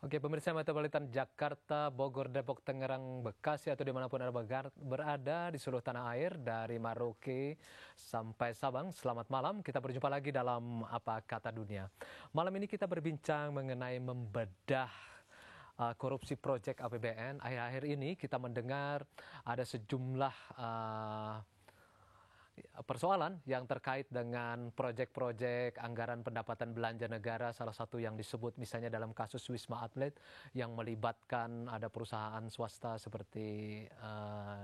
Oke, pemirsa metropolitan Jakarta, Bogor, Depok, Tangerang, Bekasi, atau dimanapun Anda berada di seluruh tanah air, dari Merauke sampai Sabang, selamat malam. Kita berjumpa lagi dalam Apa Kata Dunia. Malam ini kita berbincang mengenai membedah korupsi proyek APBN. Akhir-akhir ini kita mendengar ada sejumlah persoalan yang terkait dengan proyek-proyek anggaran pendapatan belanja negara, salah satu yang disebut misalnya dalam kasus Wisma Atlet yang melibatkan ada perusahaan swasta seperti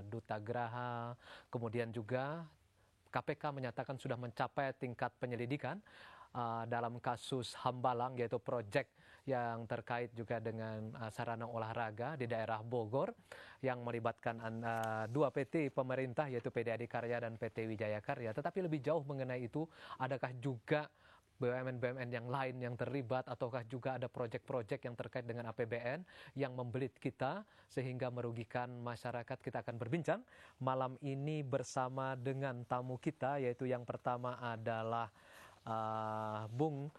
Duta Graha, kemudian juga KPK menyatakan sudah mencapai tingkat penyelidikan dalam kasus Hambalang, yaitu proyek yang terkait juga dengan sarana olahraga di daerah Bogor yang melibatkan dua PT pemerintah, yaitu PT Adikarya dan PT Wijaya Karya. Tetapi lebih jauh mengenai itu, adakah juga BUMN-BUMN yang lain yang terlibat, ataukah juga ada proyek-proyek yang terkait dengan APBN yang membelit kita sehingga merugikan masyarakat? Kita akan berbincang malam ini bersama dengan tamu kita, yaitu yang pertama adalah Bung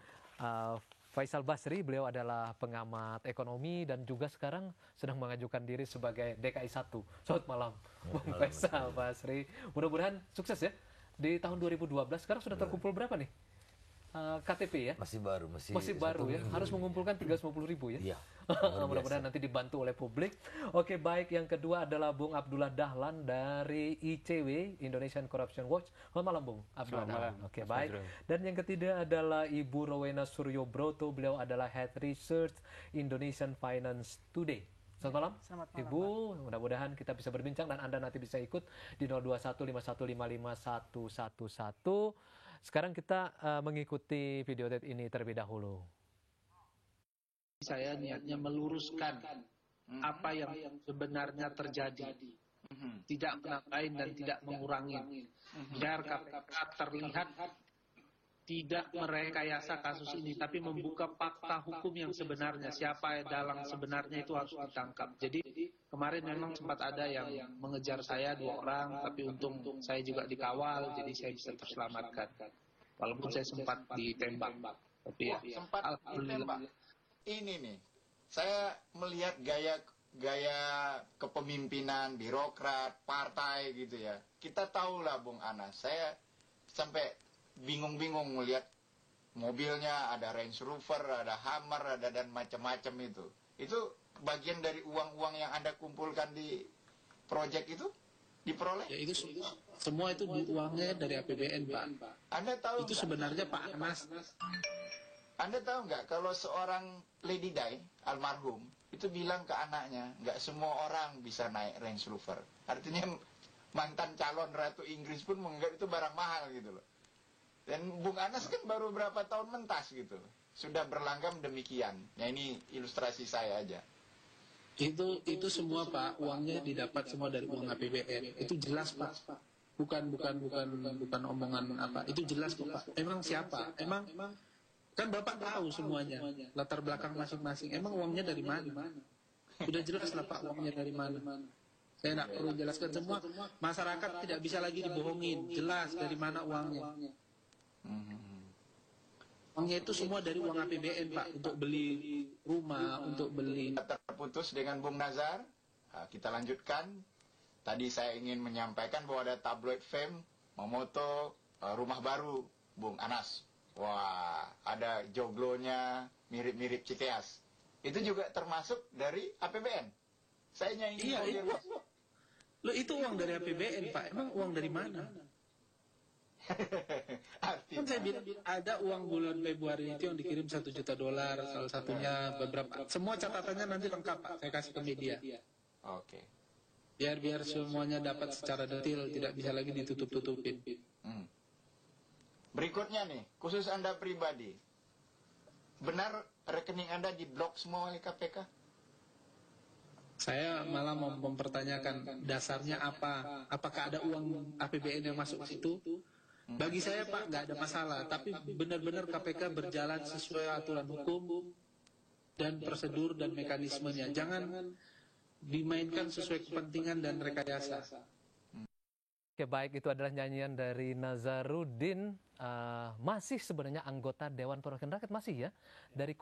Faisal Basri. Beliau adalah pengamat ekonomi dan juga sekarang sedang mengajukan diri sebagai DKI 1. Selamat malam, Bung Faisal Basri. Mudah-mudahan sukses ya di tahun 2012. Sekarang sudah terkumpul berapa nih KTP ya? Masih baru, masih baru ya. Harus mengumpulkan 350.000 ya. Iya. Mudah-mudahan nanti dibantu oleh publik. Oke, baik. Yang kedua adalah Bung Abdullah Dahlan dari ICW, Indonesian Corruption Watch. Selamat malam, Bung Abdullah Dahlan. Oke, baik. Dan yang ketiga adalah Ibu Rowena Suryobroto. Beliau adalah Head Research Indonesian Finance Today. Selamat malam, Ibu. Mudah-mudahan kita bisa berbincang dan Anda nanti bisa ikut di 0215155111. Sekarang kita mengikuti video ini terlebih dahulu. Saya niatnya meluruskan apa yang sebenarnya terjadi. Tidak menambahin dan tidak mengurangi. Biar KPK terlihat tidak merekayasa kasus ini, tapi membuka fakta hukum yang sebenarnya. Siapa dalang sebenarnya itu harus ditangkap. Jadi kemarin memang sempat ada yang mengejar saya 2 orang, tapi untung saya juga dikawal, jadi saya bisa terselamatkan. Walaupun saya sempat ditembak. Tapi ya, sempat ditembak. Ini nih, saya melihat gaya kepemimpinan, birokrat, partai gitu ya. Kita tahulah Bung Anas, saya sampai bingung-bingung melihat mobilnya, ada Range Rover, ada Hummer, ada dan macam-macam itu. Itu bagian dari uang-uang yang Anda kumpulkan di proyek itu diperoleh? Ya itu semua itu uangnya dari APBN, Pak. Anda tahu itu sebenarnya Pak Anas. Anda tahu nggak kalau seorang Lady Di, almarhum, itu bilang ke anaknya, nggak semua orang bisa naik Range Rover. Artinya mantan calon Ratu Inggris pun menganggap itu barang mahal gitu loh. Dan Bung Anas kan baru berapa tahun mentas gitu. Sudah berlanggam demikian. Ya ini ilustrasi saya aja. Itu semua Pak, uangnya didapat semua dari uang APBN. Itu jelas Pak. Bukan omongan apa. Itu jelas Pak. Emang siapa? Emang kan Bapak tahu semuanya. Latar belakang masing-masing. Emang uangnya dari mana? Sudah jelas lah Pak uangnya dari mana. Saya tidak perlu jelaskan semua. Masyarakat tidak bisa lagi dibohongin. Jelas dari mana uangnya. Uangnya itu semua dari uang APBN Pak, untuk beli rumah, untuk beli. Terputus dengan Bung Nazar. Kita lanjutkan. Tadi saya ingin menyampaikan bahwa ada tabloid Fame memoto rumah baru Bung Anas. Wah, ada joglonya mirip-mirip Cikeas. Itu juga termasuk dari APBN. Saya ingin Loh, itu uang dari APBN Pak. Emang uang dari mana? Kan saya bilang ada uang bulan Februari itu yang dikirim $1 juta, salah satunya beberapa. Semua catatannya nanti lengkap Pak, saya kasih ke media. Oke. Biar semuanya dapat secara detail, tidak bisa lagi ditutup-tutupin. Berikutnya nih, khusus Anda pribadi. Benar rekening Anda diblok semua oleh KPK? Saya malah mau mempertanyakan dasarnya apa. Apakah ada uang APBN yang masuk ke situ? Bagi saya Pak nggak ada masalah, tapi benar-benar KPK berjalan sesuai aturan hukum dan prosedur dan mekanismenya. Jangan dimainkan sesuai kepentingan dan rekayasa. Oke, baik, itu adalah nyanyian dari Nazarudin, masih sebenarnya anggota Dewan Perwakilan Rakyat, masih ya, dari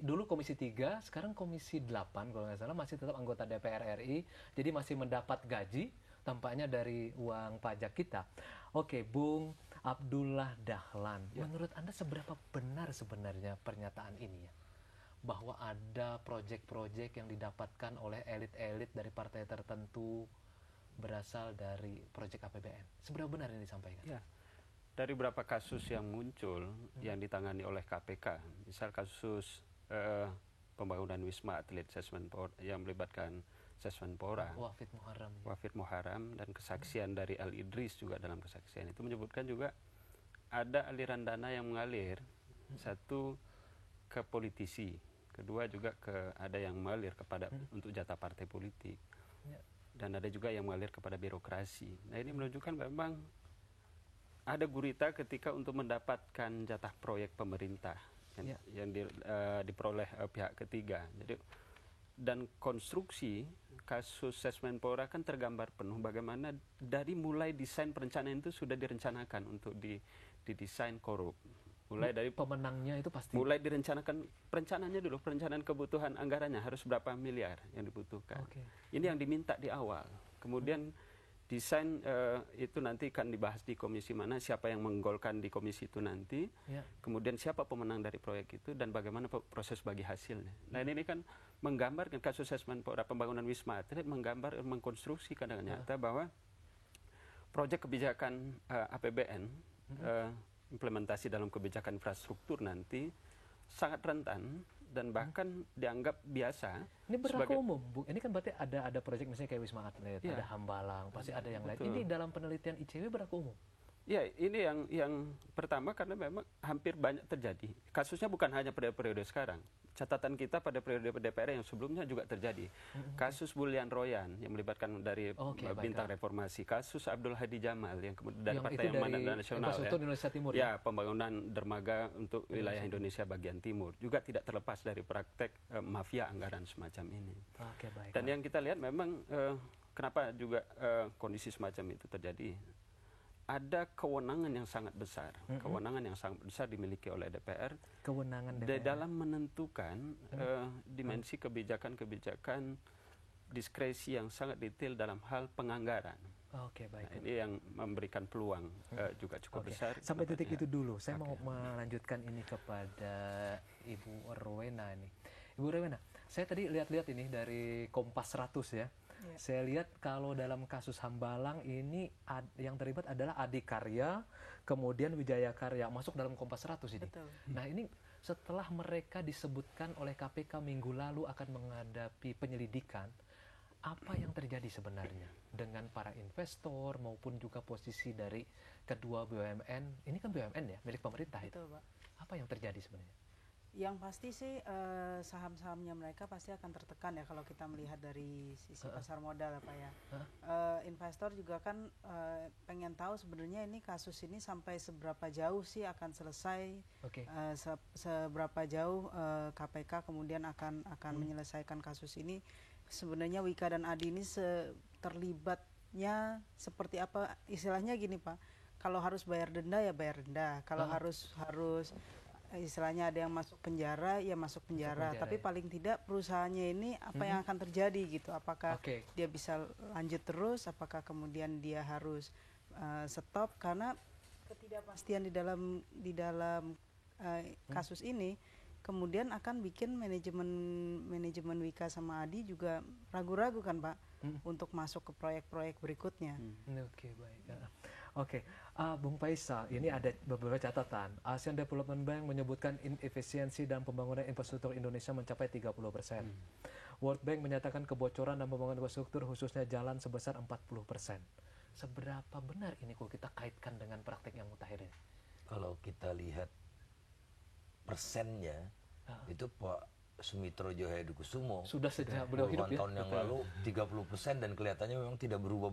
dulu Komisi 3, sekarang Komisi 8 kalau nggak salah, masih tetap anggota DPR RI, jadi masih mendapat gaji, tampaknya dari uang pajak kita. Oke, Bung Abdullah Dahlan, menurut Anda seberapa benar sebenarnya pernyataan ini ya? Bahwa ada proyek-proyek yang didapatkan oleh elit-elit dari partai tertentu, berasal dari proyek APBN. Seberapa benar ini disampaikan? Ya, dari beberapa kasus yang muncul yang ditangani oleh KPK, misal kasus pembangunan Wisma Atlet yang melibatkan Sesmenpora, Wafid Muharram, dan kesaksian dari Al Idris juga dalam kesaksian itu menyebutkan juga ada aliran dana yang mengalir, satu ke politisi, kedua juga ada yang mengalir kepada untuk jatah partai politik. Dan ada juga yang mengalir kepada birokrasi. Nah, ini menunjukkan memang ada gurita ketika untuk mendapatkan jatah proyek pemerintah yang diperoleh pihak ketiga. Jadi, dan konstruksi kasus Sesmenpora kan tergambar penuh bagaimana dari mulai desain perencanaan itu sudah direncanakan untuk didesain korup. Mulai dari pemenangnya itu pasti. Mulai direncanakan perencanaannya dulu, perencanaan kebutuhan anggarannya harus berapa miliar yang dibutuhkan. Ini yang diminta di awal. Kemudian desain itu nanti akan dibahas di komisi mana, siapa yang menggolkan di komisi itu nanti. Kemudian siapa pemenang dari proyek itu dan bagaimana proses bagi hasilnya. Nah, ini kan menggambarkan kasus Sesmenpora pembangunan Wisma Atlet, mengkonstruksikan dengan nyata bahwa proyek kebijakan APBN implementasi dalam kebijakan infrastruktur nanti sangat rentan dan bahkan dianggap biasa. Ini berlaku umum, Bu. Ini kan berarti ada proyek misalnya kayak Wisma Atlet, ada Hambalang, pasti ada yang lain. Ini dalam penelitian ICW berlaku umum. Ya, ini yang pertama karena memang hampir banyak terjadi. Kasusnya bukan hanya pada periode sekarang. Catatan kita pada periode DPR yang sebelumnya juga terjadi. Kasus Bulian Royan yang melibatkan dari Bintang Reformasi, kasus Abdul Hadi Jamal yang kemudian dari Partai Amanat Nasional Indonesia Timur, ya, pembangunan dermaga untuk wilayah Indonesia bagian timur juga tidak terlepas dari praktek mafia anggaran semacam ini. Dan yang kita lihat memang kenapa juga kondisi semacam itu terjadi. Ada kewenangan yang sangat besar, dimiliki oleh DPR, dalam menentukan dimensi kebijakan-kebijakan diskresi yang sangat detail dalam hal penganggaran. Nah, ini yang memberikan peluang juga cukup besar. Sampai titik itu dulu, saya mau melanjutkan ini kepada Ibu Rowena ini. Ibu Rowena, saya tadi lihat-lihat ini dari Kompas 100 ya. Saya lihat kalau dalam kasus Hambalang ini yang terlibat adalah Adikarya, kemudian Wijaya Karya, masuk dalam Kompas 100 ini. Nah, ini setelah mereka disebutkan oleh KPK minggu lalu akan menghadapi penyelidikan, apa yang terjadi sebenarnya dengan para investor maupun juga posisi dari kedua BUMN? Ini kan BUMN ya, milik pemerintah itu. Apa yang terjadi sebenarnya? Yang pasti sih saham-sahamnya mereka pasti akan tertekan ya kalau kita melihat dari sisi pasar modal apa ya. Investor juga kan pengen tahu sebenarnya ini kasus ini sampai seberapa jauh sih akan selesai, seberapa jauh KPK kemudian akan menyelesaikan kasus ini. Sebenarnya Wika dan Adi ini terlibatnya seperti apa, istilahnya gini Pak, kalau harus bayar denda ya bayar denda, kalau harus istilahnya ada yang masuk penjara ya masuk penjara, tapi paling tidak perusahaannya ini apa yang akan terjadi gitu, apakah dia bisa lanjut terus, apakah kemudian dia harus stop, karena ketidakpastian di dalam kasus ini kemudian akan bikin manajemen Wika sama Adi juga ragu-ragu kan Pak untuk masuk ke proyek-proyek berikutnya. Bung Faisal, ini ada beberapa catatan. Asian Development Bank menyebutkan inefisiensi dan pembangunan infrastruktur Indonesia mencapai 30%. World Bank menyatakan kebocoran dan pembangunan infrastruktur khususnya jalan sebesar 40%. Seberapa benar ini kalau kita kaitkan dengan praktek yang mutakhir ini? Kalau kita lihat persennya, itu Pak Sumitro Djohayokusumo sudah sejak beliau hidup ya, tahun yang lalu 30% dan kelihatannya memang tidak berubah.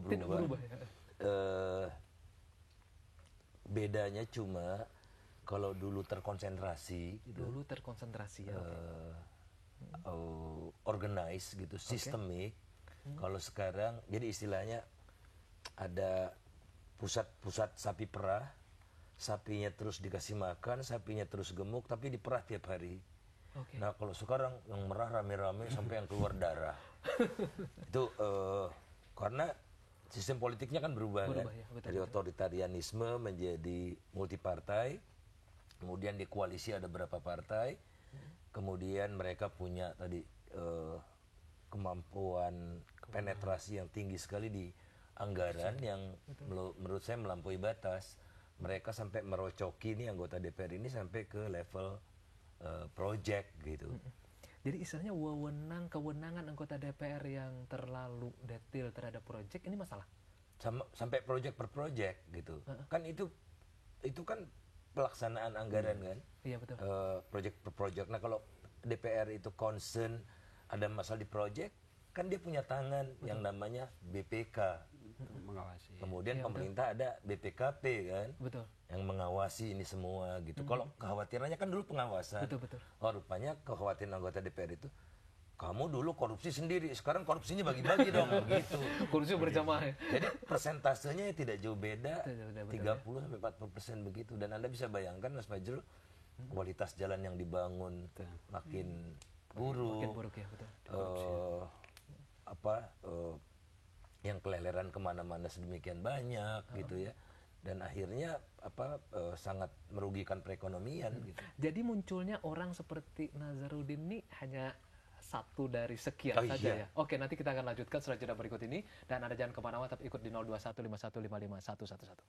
Bedanya cuma kalau dulu terkonsentrasi gitu, organize gitu, sistemik. Kalau sekarang jadi istilahnya ada pusat sapi perah, sapinya terus dikasih makan, sapinya terus gemuk, tapi diperah tiap hari. Oke. Nah kalau sekarang yang merah rame-rame sampai yang keluar darah, itu karena sistem politiknya kan berubah kan, ya, betul, dari otoritarianisme menjadi multipartai, kemudian di koalisi ada berapa partai, kemudian mereka punya tadi kemampuan penetrasi yang tinggi sekali di anggaran yang menurut saya melampaui batas. Mereka sampai merocoki nih anggota DPR ini sampai ke level project gitu. Jadi istilahnya kewenangan anggota DPR yang terlalu detail terhadap proyek ini masalah. Sampai project per project gitu. Kan itu kan pelaksanaan anggaran kan. Iya betul. Project per project. Nah kalau DPR itu concern ada masalah di project, kan dia punya tangan yang namanya BPK. Mengawasi. Kemudian pemerintah ada BPKP kan. Betul. Yang mengawasi ini semua gitu. Kalau kekhawatirannya kan dulu pengawasan. Betul. Oh rupanya kekhawatiran anggota DPR itu, kamu dulu korupsi sendiri, sekarang korupsinya bagi-bagi dong gitu. Korupsi berjamaah ya. Jadi persentasenya tidak jauh beda, Betul, 30-40% begitu. Dan Anda bisa bayangkan Mas Fajrul, kualitas jalan yang dibangun makin buruk. Makin buruk ya, betul. Yang keleleran kemana-mana sedemikian banyak gitu ya. Dan akhirnya sangat merugikan perekonomian gitu. Jadi munculnya orang seperti Nazarudin ini hanya satu dari sekian saja iya. ya. Oke, nanti kita akan lanjutkan setelah jeda berikut ini. Dan Anda jangan kemana-mana, tetap ikut di 021515551111.